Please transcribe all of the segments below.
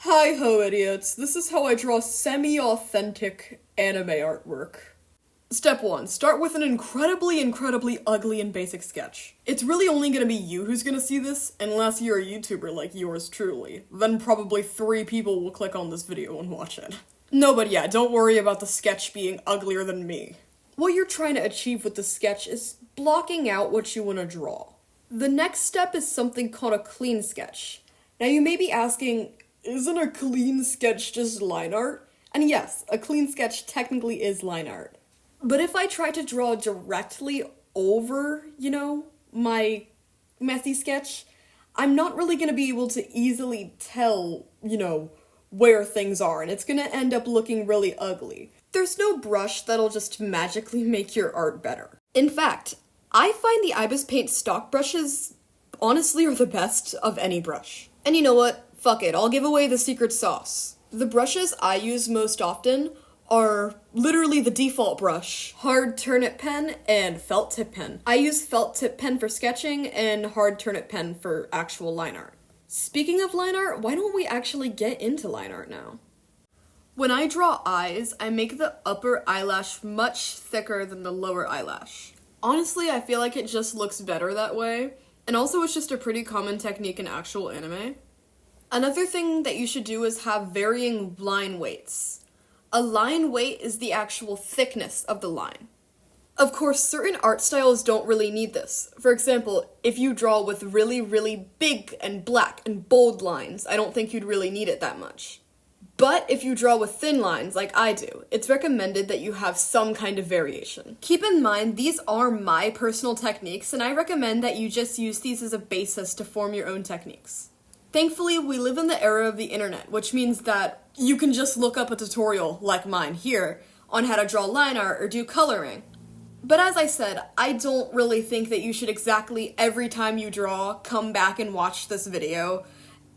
Hi-ho, idiots. This is how I draw semi-authentic anime artwork. Step 1. Start with an incredibly ugly and basic sketch. It's really only gonna be you who's gonna see this, unless you're a YouTuber like yours truly. Then probably 3 people will click on this video and watch it. No, but yeah, don't worry about the sketch being uglier than me. What you're trying to achieve with the sketch is blocking out what you want to draw. The next step is something called a clean sketch. Now you may be asking, isn't a clean sketch just line art? And yes, a clean sketch technically is line art. But if I try to draw directly over, my messy sketch, I'm not really going to be able to easily tell, where things are, and it's going to end up looking really ugly. There's no brush that'll just magically make your art better. In fact, I find the Ibis Paint stock brushes honestly are the best of any brush. And you know what? Fuck it, I'll give away the secret sauce. The brushes I use most often are literally the default brush. Hard turnip pen and felt tip pen. I use felt tip pen for sketching and hard turnip pen for actual line art. Speaking of line art, why don't we actually get into line art now? When I draw eyes, I make the upper eyelash much thicker than the lower eyelash. Honestly, I feel like it just looks better that way, and also it's just a pretty common technique in actual anime. Another thing that you should do is have varying line weights. A line weight is the actual thickness of the line. Of course, certain art styles don't really need this. For example, if you draw with really big and black and bold lines, I don't think you'd really need it that much. But if you draw with thin lines, like I do, it's recommended that you have some kind of variation. Keep in mind, these are my personal techniques, and I recommend that you just use these as a basis to form your own techniques. Thankfully, we live in the era of the internet, which means that you can just look up a tutorial, like mine here, on how to draw line art or do coloring. But as I said, I don't really think that you should exactly every time you draw come back and watch this video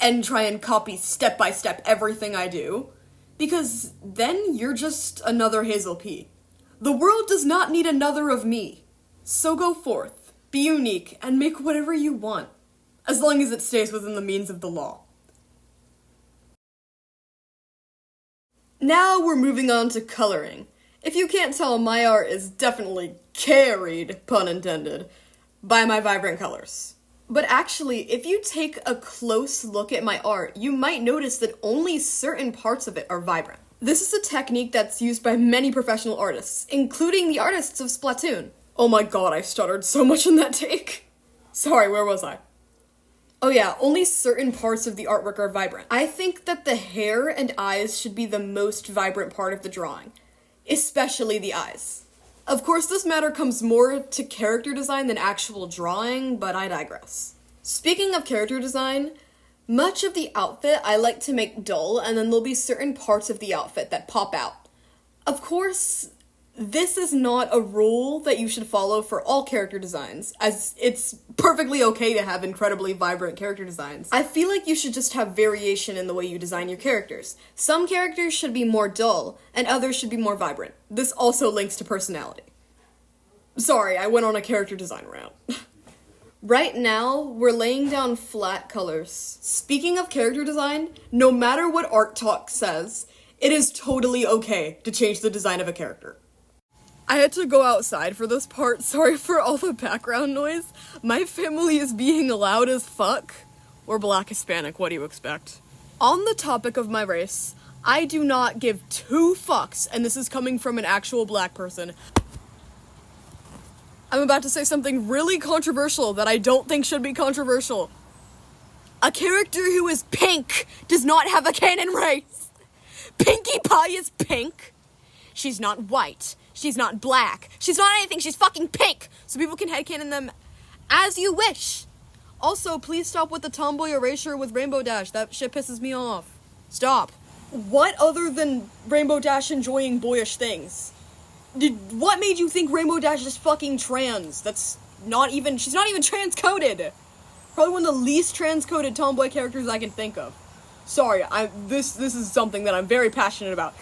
and try and copy step by step everything I do, because then you're just another Hazel P. The world does not need another of me. So go forth, be unique, and make whatever you want, as long as it stays within the means of the law. Now we're moving on to coloring. If you can't tell, my art is definitely carried, pun intended, by my vibrant colors. But actually, if you take a close look at my art, you might notice that only certain parts of it are vibrant. This is a technique that's used by many professional artists, including the artists of Splatoon. Oh my god, I stuttered so much in that take. Sorry, where was I? Oh yeah, only certain parts of the artwork are vibrant. I think that the hair and eyes should be the most vibrant part of the drawing, especially the eyes. Of course, this matter comes more to character design than actual drawing, but I digress. Speaking of character design, much of the outfit I like to make dull, and then there'll be certain parts of the outfit that pop out. Of course, this is not a rule that you should follow for all character designs, as it's perfectly okay to have incredibly vibrant character designs. I feel like you should just have variation in the way you design your characters. Some characters should be more dull, and others should be more vibrant. This also links to personality. Sorry, I went on a character design rant. Right now, we're laying down flat colors. Speaking of character design, no matter what Art Talk says, it is totally okay to change the design of a character. I had to go outside for this part, sorry for all the background noise. My family is being loud as fuck. We're Black Hispanic, what do you expect? On the topic of my race, I do not give 2 fucks, and this is coming from an actual black person. I'm about to say something really controversial that I don't think should be controversial. A character who is pink does not have a canon race. Pinkie Pie is pink. She's not white. She's not black. She's not anything. She's fucking pink. So people can headcanon them as you wish. Also, please stop with the tomboy erasure with Rainbow Dash. That shit pisses me off. Stop. What other than Rainbow Dash enjoying boyish things? What made you think Rainbow Dash is fucking trans? She's not even transcoded. Probably one of the least transcoded tomboy characters I can think of. Sorry, this is something that I'm very passionate about.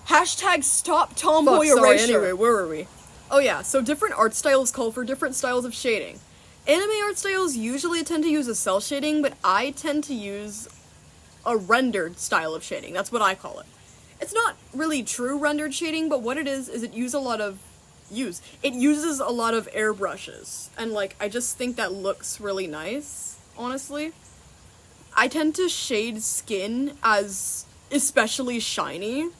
Hashtag stop tomboy erasure. Anyway, where were we? Oh yeah, so different art styles call for different styles of shading. Anime art styles usually tend to use a cell shading, but I tend to use a rendered style of shading. That's what I call it. It's not really true rendered shading, but what it is it uses a lot of airbrushes. And, like, I just think that looks really nice, honestly. I tend to shade skin as especially shiny.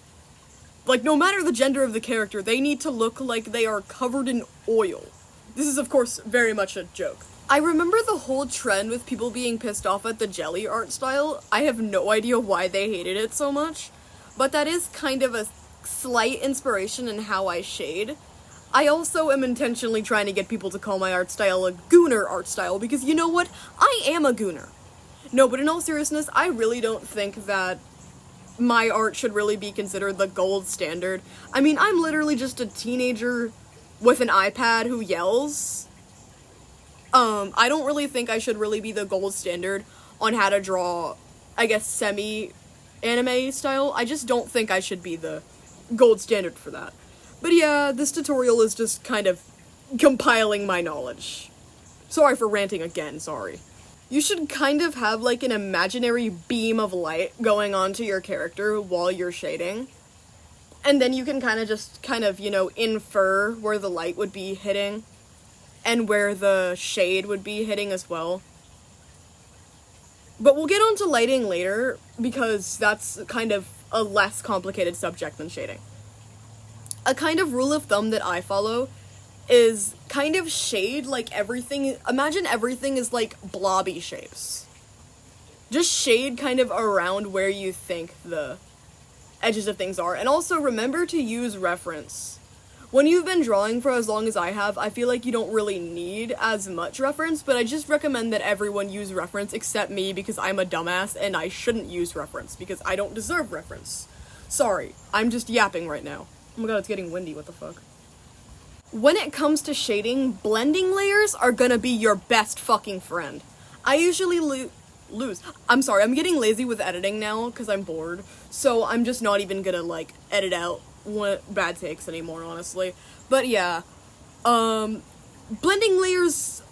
Like, no matter the gender of the character, they need to look like they are covered in oil. This is, of course, very much a joke. I remember the whole trend with people being pissed off at the jelly art style. I have no idea why they hated it so much, but that is kind of a slight inspiration in how I shade. I also am intentionally trying to get people to call my art style a gooner art style, because you know what? I am a gooner. No, but in all seriousness, I really don't think that my art should really be considered the gold standard. I mean, I'm literally just a teenager with an iPad who yells. I don't really think I should really be the gold standard on how to draw, I guess, semi-anime style. I just don't think I should be the gold standard for that. But yeah, this tutorial is just kind of compiling my knowledge. Sorry for ranting again, sorry. You should kind of have, like, an imaginary beam of light going onto your character while you're shading. And then you can kind of, you know, infer where the light would be hitting. And where the shade would be hitting as well. But we'll get onto lighting later, because that's kind of a less complicated subject than shading. A kind of rule of thumb that I follow is kind of shade like everything. Imagine everything is like blobby shapes. Just shade kind of around where you think the edges of things are. And also remember to use reference. When you've been drawing for as long as I have, I feel like you don't really need as much reference, but I just recommend that everyone use reference except me, because I'm a dumbass and I shouldn't use reference because I don't deserve reference. Sorry, I'm just yapping right now. Oh my god, it's getting windy, what the fuck. When it comes to shading, blending layers are gonna be your best fucking friend. I usually lose. I'm sorry, I'm getting lazy with editing now because I'm bored, so I'm just not even gonna, like, edit out bad takes anymore, honestly. But yeah, blending layers,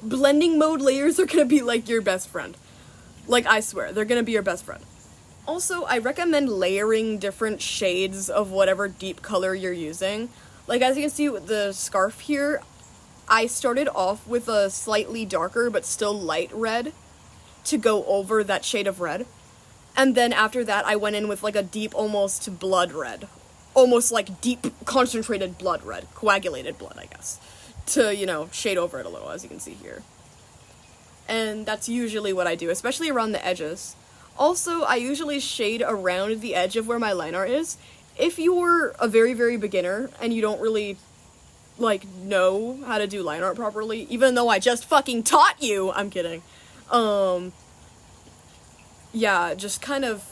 blending mode layers are gonna be like your best friend. Like, I swear, they're gonna be your best friend. Also, I recommend layering different shades of whatever deep color you're using. Like, as you can see with the scarf here, I started off with a slightly darker but still light red to go over that shade of red. And then after that, I went in with, like, a deep, almost blood red. Almost, like, deep, concentrated blood red. Coagulated blood, I guess. To, you know, shade over it a little, as you can see here. And that's usually what I do, especially around the edges. Also, I usually shade around the edge of where my line art is. If you're a very, very beginner, and you don't really, like, know how to do line art properly, even though I just fucking taught you! I'm kidding. Yeah, just kind of,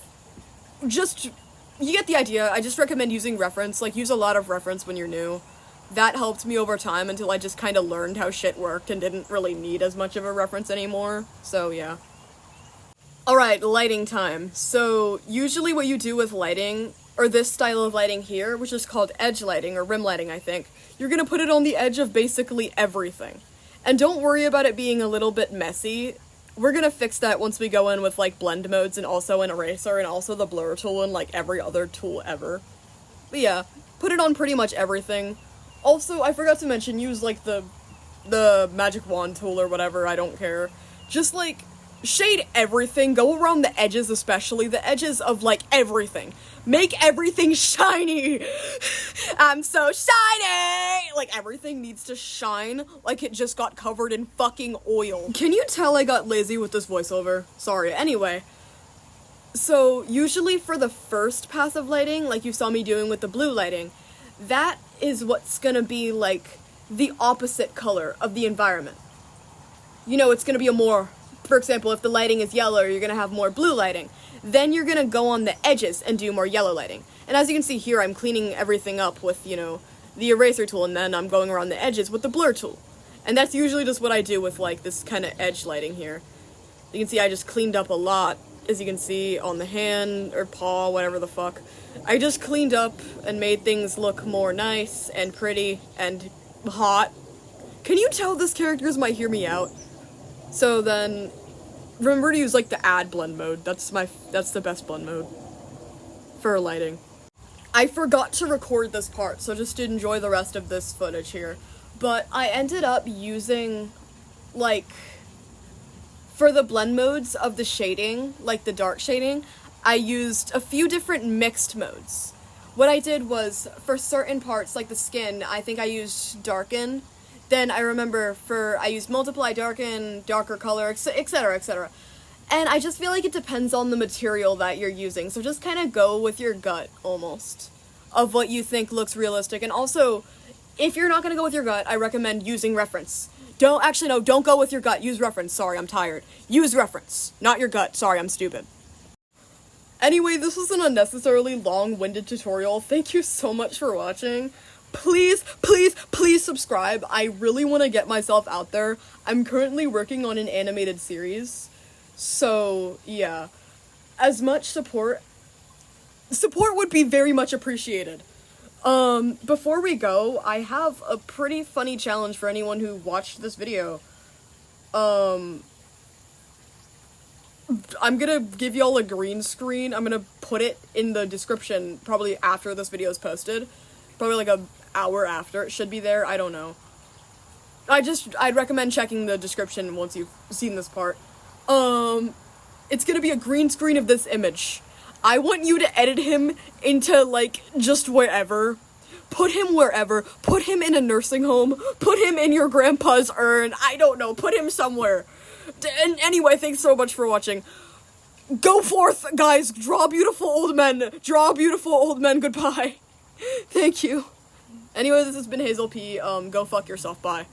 you get the idea. I just recommend using reference, like, use a lot of reference when you're new. That helped me over time until I just kind of learned how shit worked and didn't really need as much of a reference anymore, so yeah. Alright, lighting time. So, usually what you do with lighting, or this style of lighting here, which is called edge lighting, or rim lighting, I think, you're gonna put it on the edge of basically everything. And don't worry about it being a little bit messy. We're gonna fix that once we go in with, like, blend modes and also an eraser and also the blur tool and, like, every other tool ever. But yeah, put it on pretty much everything. Also, I forgot to mention, use, like, the magic wand tool or whatever, I don't care. Just, like, shade everything, go around the edges especially, the edges of, like, everything. Make everything shiny! I'm so shiny! Like, everything needs to shine like it just got covered in fucking oil. Can you tell I got lazy with this voiceover? Sorry, anyway. So, usually for the first pass of lighting, like you saw me doing with the blue lighting, that is what's gonna be, like, the opposite color of the environment. You know, it's gonna be a more, for example, if the lighting is yellow, you're gonna have more blue lighting. Then you're gonna go on the edges and do more yellow lighting. And as you can see here, I'm cleaning everything up with, you know, the eraser tool, and then I'm going around the edges with the blur tool. And that's usually just what I do with, like, this kind of edge lighting here. You can see I just cleaned up a lot, as you can see, on the hand, or paw, whatever the fuck. I just cleaned up and made things look more nice and pretty and hot. Can you tell this characters might hear me out? So then, remember to use, like, the add blend mode. That's the best blend mode for lighting. I forgot to record this part, so just enjoy the rest of this footage here. But I ended up using, like, for the blend modes of the shading, like the dark shading, I used a few different mixed modes. What I did was, for certain parts, like the skin, I think I used darken. Then I remember I used multiply, darken, darker color, etc., etc. And I just feel like it depends on the material that you're using. So just kind of go with your gut, almost, of what you think looks realistic. And also, if you're not going to go with your gut, I recommend using reference. Don't go with your gut. Use reference. Sorry, I'm tired. Use reference, not your gut. Sorry, I'm stupid. Anyway, this was an unnecessarily long-winded tutorial. Thank you so much for watching. Please, please, please subscribe. I really want to get myself out there. I'm currently working on an animated series. So, yeah. As much support would be very much appreciated. Before we go, I have a pretty funny challenge for anyone who watched this video. I'm gonna give y'all a green screen. I'm gonna put it in the description probably after this video is posted. Probably like an hour after. It should be there. I don't know. I'd recommend checking the description once you've seen this part. It's gonna be a green screen of this image. I want you to edit him into, like, just wherever. Put him wherever. Put him in a nursing home. Put him in your grandpa's urn. I don't know. Put him somewhere. And anyway, thanks so much for watching. Go forth, guys. Draw beautiful old men. Draw beautiful old men. Goodbye. Thank you. Anyway, this has been Hazel P. Go fuck yourself. Bye.